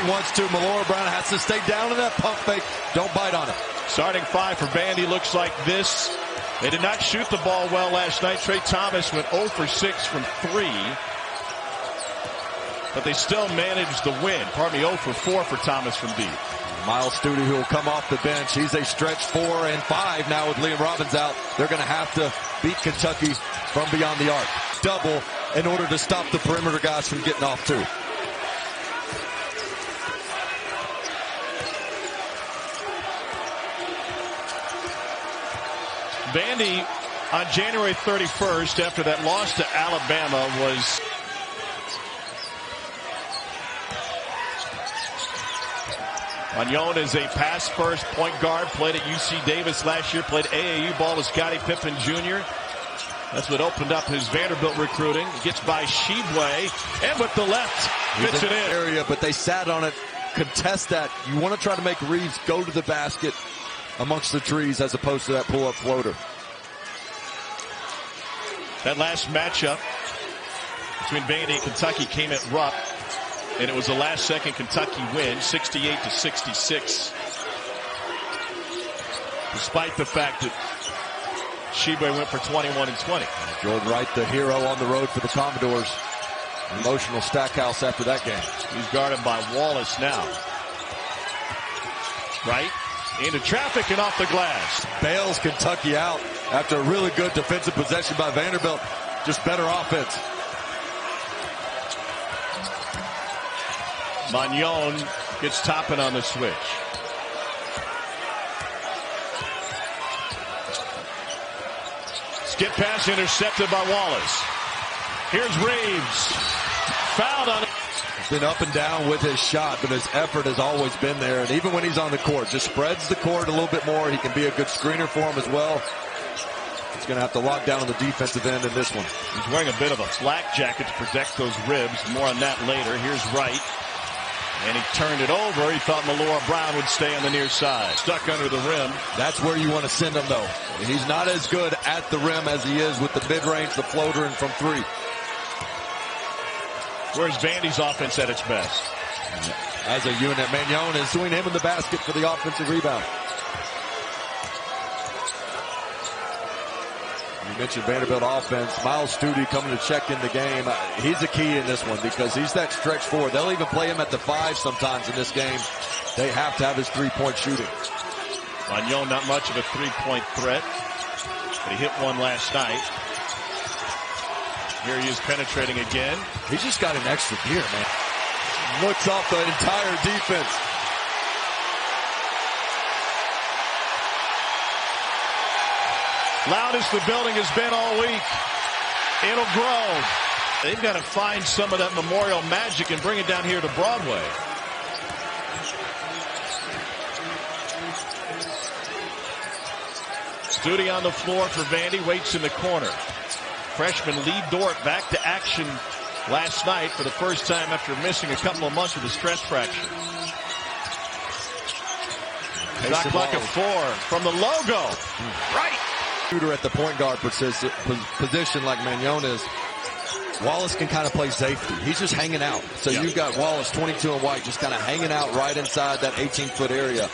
wants to. Malora Brown has to stay down in that pump fake. Don't bite on it. Starting five for Vandy looks like this. They did not shoot the ball well last night. Trey Thomas went 0 for 6 from 3. But they still managed the win. Pardon me, 0 for 4 for Thomas from deep. Miles Studi, who will come off the bench. He's a stretch 4 and 5 now with Liam Robbins out. They're going to have to beat Kentucky from beyond the arc. Double in order to stop the perimeter guys from getting off too. Vandy on January 31st, after that loss to Alabama, was Magnon is a pass-first point guard. Played at UC Davis last year. Played AAU ball with Scottie Pippen Jr. That's what opened up his Vanderbilt recruiting. Gets by Shibwe, and with the left, fits it in. Area, but they sat on it. Contest that. You want to try to make Reeves go to the basket amongst the trees as opposed to that pull-up floater. That last matchup between Vandy and Kentucky came at Rupp, and it was a last-second Kentucky win, 68-66. Despite the fact that Shibwe went for 21 and 20. Jordan Wright, the hero on the road for the Commodores. Emotional Stackhouse after that game. He's guarded by Wallace now. Wright into traffic and off the glass. Bails Kentucky out after a really good defensive possession by Vanderbilt. Just better offense. Magnon gets Toppin on the switch. Skip pass intercepted by Wallace. Here's Reeves. Fouled on it. Been up and down with his shot, but his effort has always been there. And even when he's on the court, just spreads the court a little bit more. He can be a good screener for him as well. He's going to have to lock down on the defensive end in this one. He's wearing a bit of a flak jacket to protect those ribs. More on that later. Here's Wright. And he turned it over. He thought Malora Brown would stay on the near side. Stuck under the rim. That's where you want to send him, though. He's not as good at the rim as he is with the mid-range, the floater, and from three. Where's Vandy's offense at its best? As a unit, Magnon is doing him in the basket for the offensive rebound. You mentioned Vanderbilt offense. Miles Studi coming to check in the game. He's a key in this one because he's that stretch forward. They'll even play him at the 5 sometimes in this game. They have to have his three-point shooting. Magnon, not much of a three-point threat, but he hit one last night. Here he is penetrating again. He's just got an extra gear, man. Looks off the entire defense. Loudest the building has been all week. It'll grow. They've got to find some of that Memorial magic and bring it down here to Broadway. Studi on the floor for Vandy, waits in the corner. Freshman Lee Dort back to action last night for the first time after missing a couple of months with a stress fracture. Shot clock at 4 from the logo. Right. Shooter at the point guard position like Magnon is. Wallace can kind of play safety. He's just hanging out. So you've got Wallace, 22 and white, just kind of hanging out right inside that 18-foot area.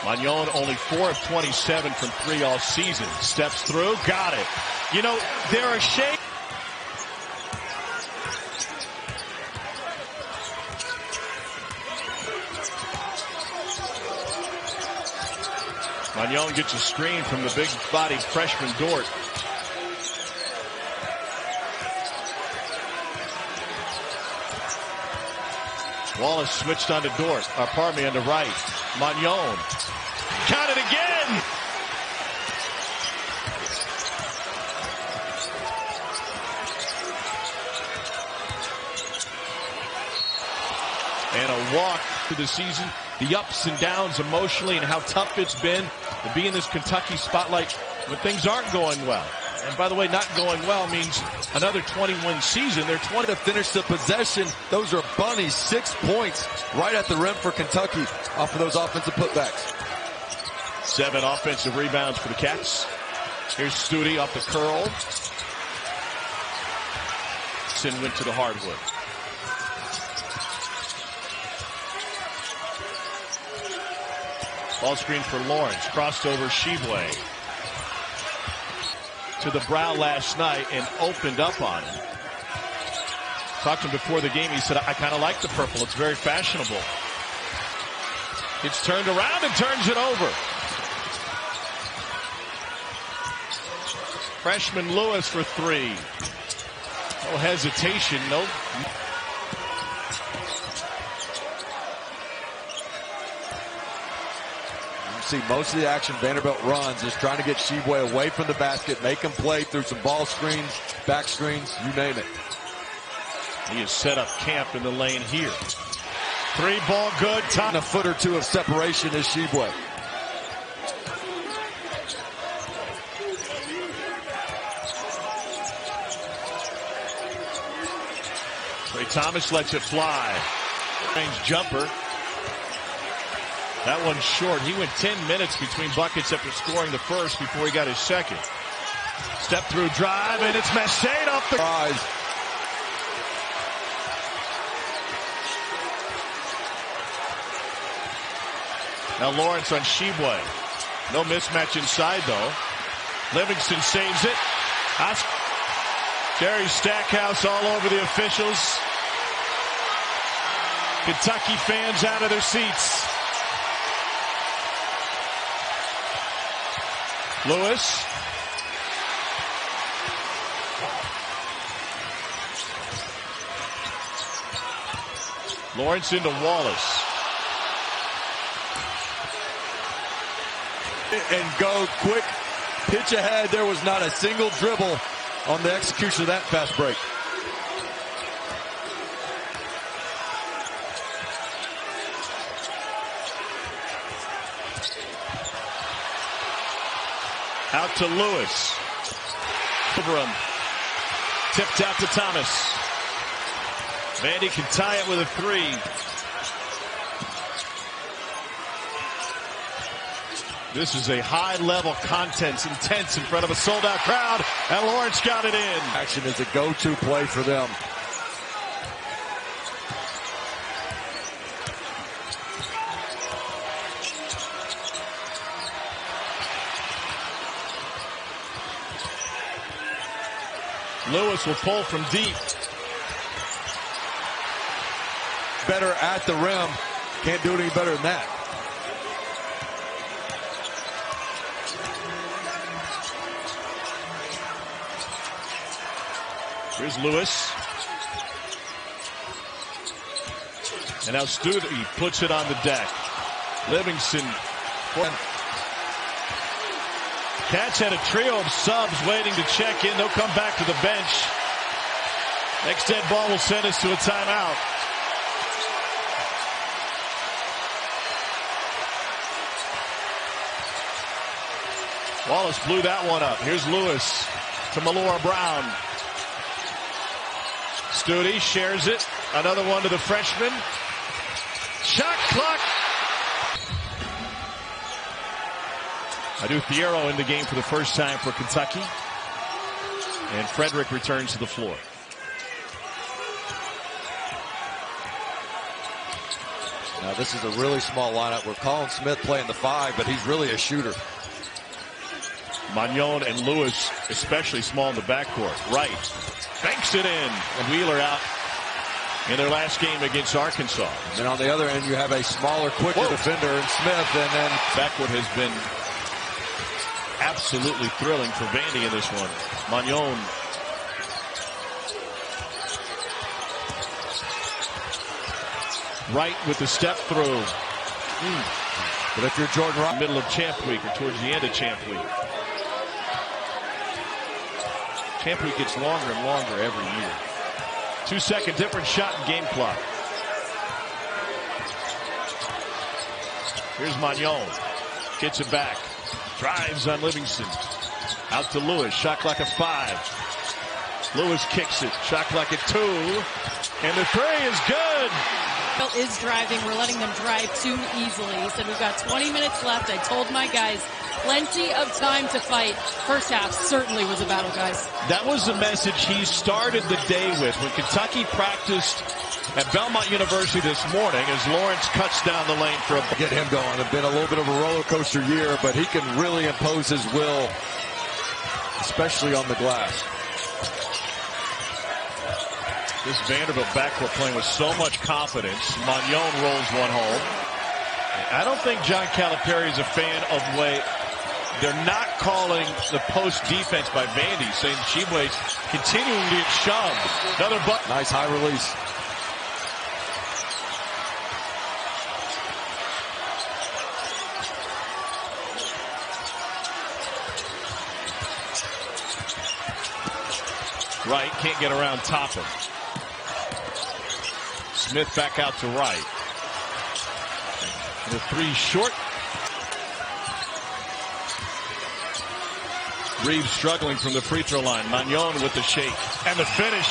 Magnon only 4 of 27 from 3 all season. Steps through, got it. You know, there are shades. Magnon gets a screen from the big-bodied freshman Dort. Wallace switched onto Dort, or pardon me, onto Wright. Magnon. Count it again! And a walk through the season. The ups and downs emotionally and how tough it's been to be in this Kentucky spotlight when things aren't going well. And by the way, not going well means another 20-win season. They're 20 to finish the possession. Those are bunnies. 6 points right at the rim for Kentucky off of those offensive putbacks. 7 offensive rebounds for the Cats. Here's Studi off the curl. Sin went to the hardwood. Ball screen for Lawrence. Crossed over Sheboy. To the brow last night and opened up on him. Talked to him before the game. He said, I kind of like the purple. It's very fashionable. It's turned around and turns it over. Freshman Lewis for three. No hesitation. No. See most of the action Vanderbilt runs is trying to get Sheboy away from the basket, make him play through some ball screens, back screens, you name it. He has set up camp in the lane here. Three ball good. A foot or two of separation is Sheboy. Trey Thomas lets it fly. Range jumper. That one's short. He went 10 minutes between buckets after scoring the first before he got his second. Step through drive, and it's Messade off the rise. Now Lawrence on Sheboy. No mismatch inside, though. Livingston saves it. Jerry Stackhouse all over the officials. Kentucky fans out of their seats. Lewis. Lawrence into Wallace. And go quick pitch ahead. There was not a single dribble on the execution of that fast break. Out to Lewis. Over him. Tipped out to Thomas. Vandy can tie it with a three. This is a high-level contest, intense in front of a sold-out crowd, and Lawrence got it in. Action is a go-to play for them. Lewis will pull from deep. Better at the rim. Can't do it any better than that. Here's Lewis. And now Studi puts it on the deck. Livingston. Cats had a trio of subs waiting to check in. They'll come back to the bench. Next dead ball will send us to a timeout. Wallace blew that one up. Here's Lewis to Malora Brown. Studi shares it. Another one to the freshman. Shot clock. Adu Thiero in the game for the first time for Kentucky. And Frederick returns to the floor. Now this is a really small lineup. We're Colin Smith playing the five, but he's really a shooter. Magnon and Lewis especially small in the backcourt. Wright banks it in. And Wheeler out in their last game against Arkansas. And on the other end, you have a smaller, quicker defender in Smith. And then backcourt has been absolutely thrilling for Vandy in this one. Magnon. Wright with the step through. But if you're Jordan Wright, middle of Champ Week or towards the end of Champ Week. Champ Week gets longer and longer every year. 2-second difference shot in game clock. Here's Magnon. Gets it back. Drives on Livingston. Out to Lewis. Shot clock at 5. Lewis kicks it. Shot clock at 2. And the three is good. Is driving. We're letting them drive too easily. He said, we've got 20 minutes left. I told my guys plenty of time to fight. First half certainly was a battle, guys. That was the message he started the day with when Kentucky practiced at Belmont University this morning as Lawrence cuts down the lane for a... Get him going. It's been a little bit of a roller coaster year, but he can really impose his will, especially on the glass. This Vanderbilt backcourt playing with so much confidence. Magnon rolls one home. I don't think John Calipari is a fan of the way they're not calling the post defense by Vandy, saying Sheboy's continuing to get shoved. Another butt. Nice high release. Wright can't get around Toppin. Smith back out to Wright. The three short. Reeves struggling from the free throw line. Magnon with the shake. And the finish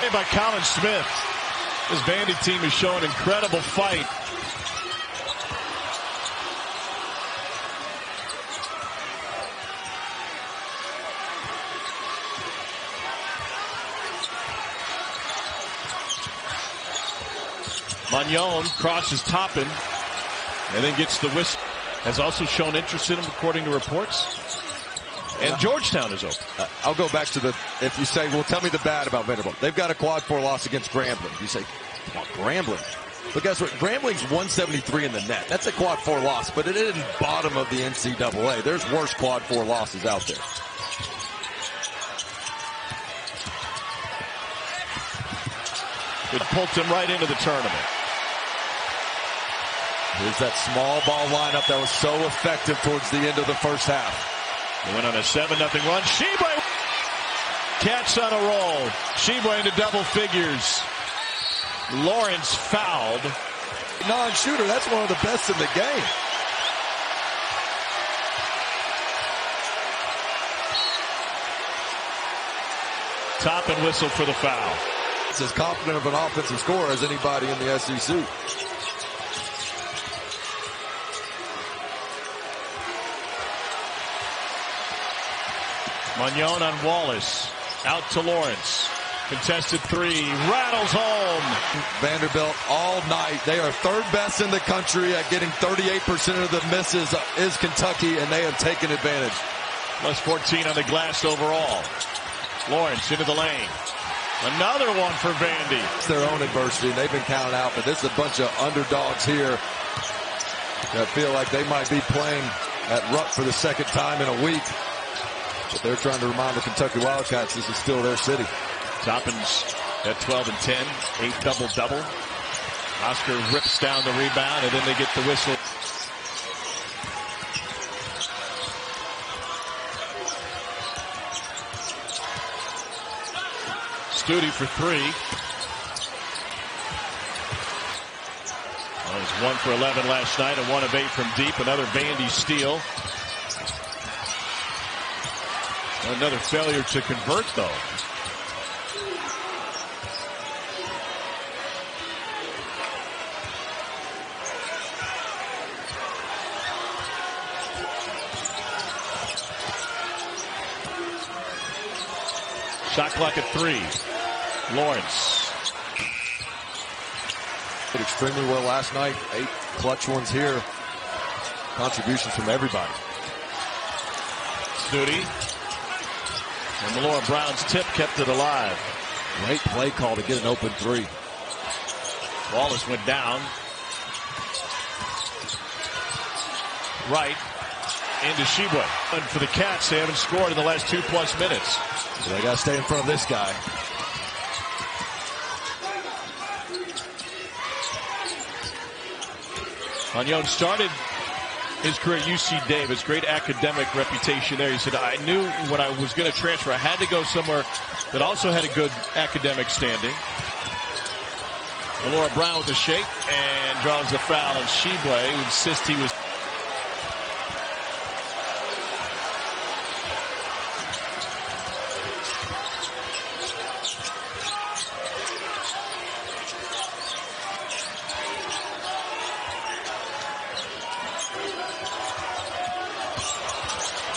made by Colin Smith. This Vandy team is showing incredible fight. Magnon crosses Toppin and then gets the whistle. Has also shown interest in him according to reports. And Georgetown is open. I'll go back to if you say, well, tell me the bad about Vanderbilt. They've got a quad 4 loss against Grambling. You say, well, Grambling. But guess what? Grambling's 173 in the net. That's a quad 4 loss, but it isn't bottom of the NCAA. There's worse quad 4 losses out there. It pulled him right into the tournament. Here's that small ball lineup that was so effective towards the end of the first half. They went on a 7-0 run. Sheboy Cats on a roll. Sheboy into double figures. Lawrence fouled. Non-shooter, that's one of the best in the game. Toppin whistle for the foul. It's as confident of an offensive scorer as anybody in the SEC. Magnon on Wallace. Out to Lawrence. Contested three. Rattles home. Vanderbilt all night. They are third best in the country at getting 38% of the misses is Kentucky, and they have taken advantage. Plus 14 on the glass overall. Lawrence into the lane. Another one for Vandy. It's their own adversity, and they've been counted out, but this is a bunch of underdogs here that feel like they might be playing at Rupp for the second time in a week. But they're trying to remind the Kentucky Wildcats this is still their city. Toppin's at 12 and 10, 8 double-double. Oscar rips down the rebound, and then they get the whistle. Studi for three. Well, he was 1 for 11 last night and 1 of 8 from deep. Another Vandy steal. Another failure to convert, though. Shot clock at 3. Lawrence. Did extremely well last night. 8 clutch ones here. Contributions from everybody. Studi. And Melora Brown's tip kept it alive. Great play call to get an open 3. Wallace went down. Right. Into Sheboy. And for the Cats, they haven't scored in the last 2+ minutes. So they got to stay in front of this guy. Magnon started his career at UC Davis. Great academic reputation there. He said, I knew when I was going to transfer, I had to go somewhere that also had a good academic standing. Melora Brown with a shake and draws the foul. And Sheboy, who insists he was...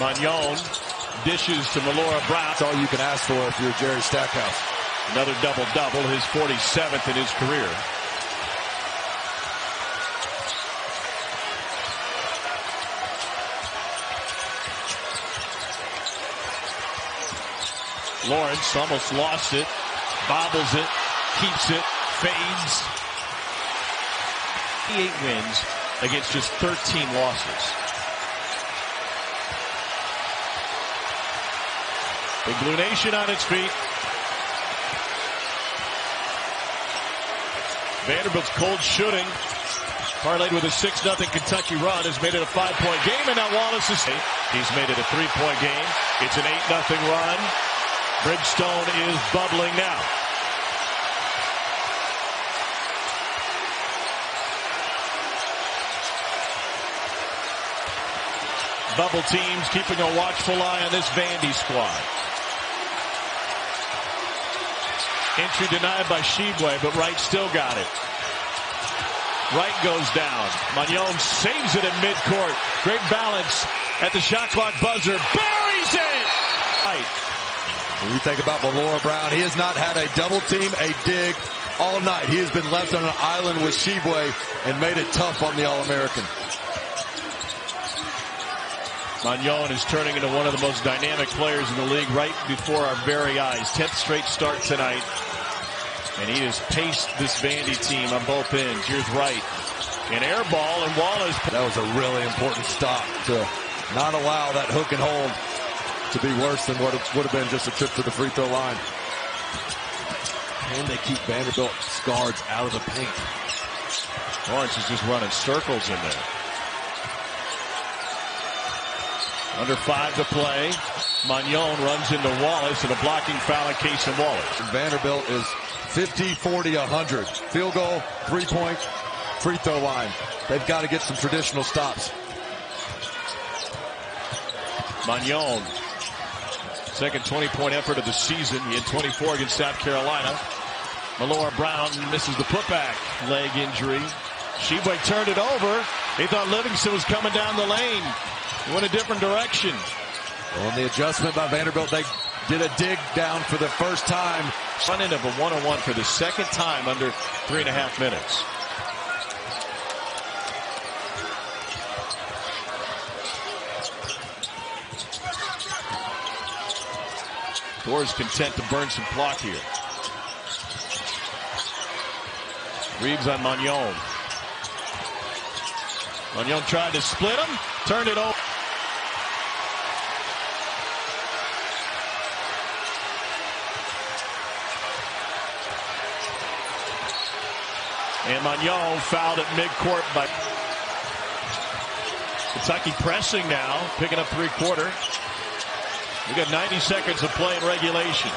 Magnon dishes to Melora Brown. That's all you can ask for if you're Jerry Stackhouse. Another double-double, his 47th in his career. Lawrence almost lost it, bobbles it, keeps it, fades. 8 wins against just 13 losses. Big Blue Nation on its feet. Vanderbilt's cold shooting, parlayed with a 6-0 Kentucky run, has made it a 5-point game, and now Wallace is. He's made it a 3-point game. It's an 8-0 run. Bridgestone is bubbling now. Bubble teams keeping a watchful eye on this Vandy squad. Entry denied by Sheboy, but Wright still got it. Wright goes down. Magnon saves it at midcourt. Great balance at the shot clock buzzer. Buries it! Right. When you think about Melora Brown, he has not had a double team, a dig all night. He has been left on an island with Sheboy and made it tough on the All-American. Magnon is turning into one of the most dynamic players in the league right before our very eyes. 10th straight start tonight. And he has paced this Vandy team on both ends. Here's Wright. An air ball, and Wallace. That was a really important stop to not allow that hook and hold to be worse than what it would have been just a trip to the free throw line. And they keep Vanderbilt's guards out of the paint. Lawrence is just running circles in there. Under 5 to play. Magnon runs into Wallace and a blocking foul on Cason Wallace. Vanderbilt is 50, 40, 100. Field goal, 3-point, free throw line. They've got to get some traditional stops. Magnon, second 20-point effort of the season. He had 24 against South Carolina. Melora Brown misses the putback. Leg injury. Sheboy turned it over. He thought Livingston was coming down the lane. He went a different direction. Well, on the adjustment by Vanderbilt, they did a dig down for the first time. Front end of a 1-on-1 for the second time under 3.5 minutes. Gore's content to burn some clock here. Reeves on Magnon. Magnon tried to split him, turned it over. And Magnon fouled at midcourt by Kentucky pressing now, picking up 3/4. We got 90 seconds to play in regulation.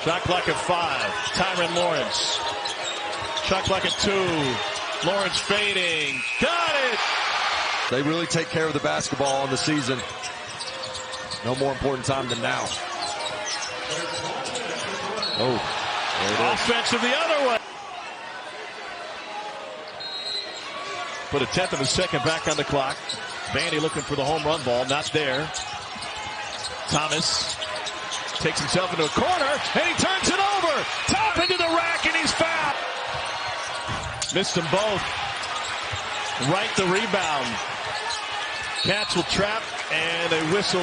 Shot clock at 5. Tyron Lawrence. Shot clock at 2. Lawrence fading. Got it! They really take care of the basketball in the season. No more important time than now. Oh, there it is. Offensive the other way. Put a 10th of a second back on the clock. Vandy looking for the home run ball. Not there. Thomas takes himself into a corner, and he turns it over. Top into the rack, and he's fouled. Missed them both. Right the rebound. Cats will trap, and they whistle.